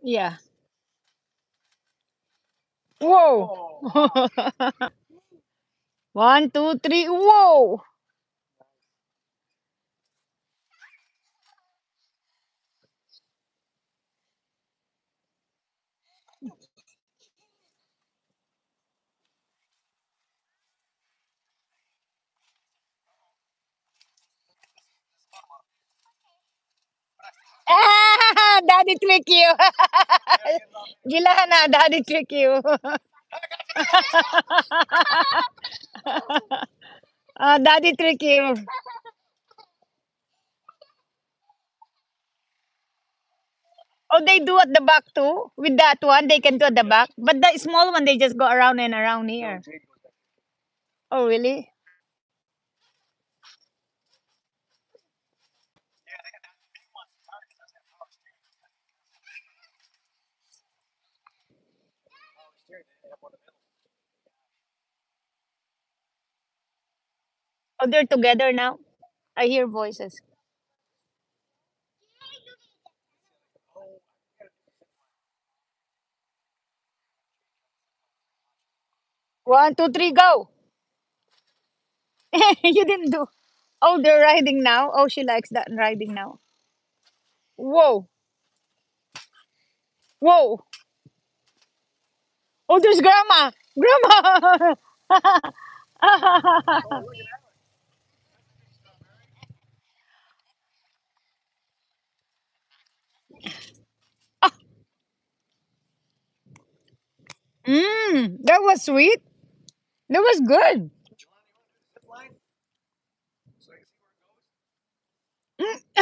Yeah. Whoa. One, two, three. Whoa. Ah, daddy trick you. Gilana, daddy trick you. Daddy trick you. Oh, they do at the back too. With that one, they can do at the back. But the small one, they just go around and around here. Oh, really? Oh, they're together now. I hear voices. One, two, three, go. You didn't do. Oh, they're riding now. Oh, she likes that riding now. Whoa, whoa. Oh, there's grandma. Grandma. That was sweet. That was good.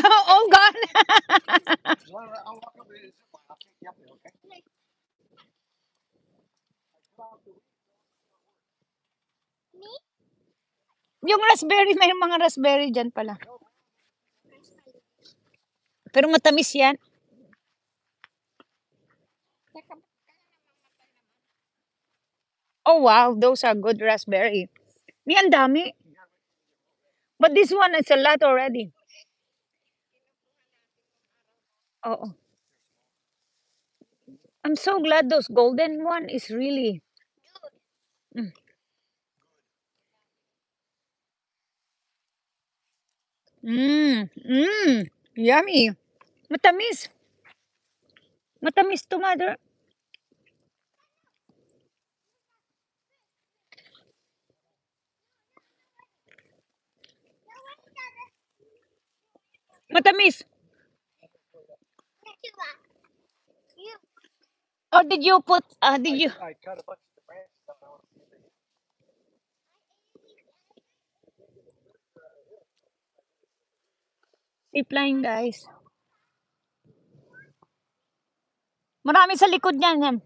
All gone. Yung raspberry, may mga raspberry dyan pala. Pero matamis yan. Oh, wow. Those are good raspberry. Ni ang dami. But this one is a lot already. Oh, I'm so glad those golden one is really. Mm, yummy. Matamis. Matamis to, mother. Matamis. Or did you put, did you, zip line, guys. Marami sa likod niyan. Yan.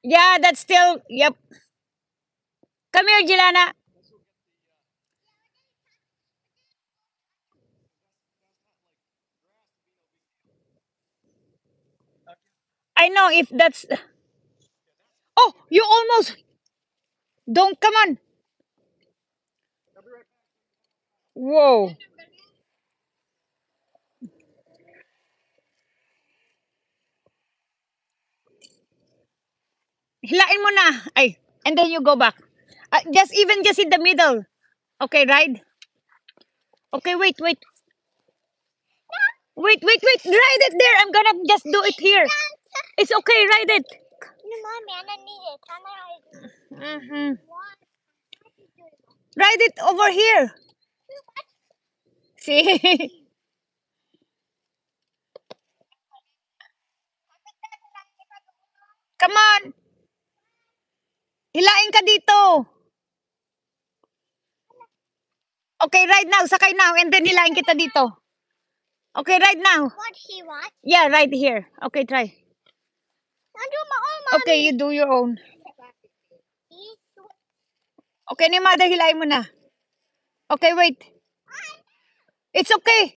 Yeah, that's still, yep. Come here, Jilana. I know if that's, oh, you almost, don't, come on. Whoa. Hilain mo na. Ay, and then you go back. Just in the middle. Okay, ride. Okay, wait. Wait. Ride it there. I'm gonna just do it here. It's okay, ride it. Mm-hmm. Ride it over here. See? Come on. Hilain ka dito. Okay, ride now. Sakay now. And then hilain kita dito. Okay, ride now. Yeah, ride here. Okay, try. Okay, you do your own. Okay, ni mother, hilain mo na. Okay, wait. It's okay.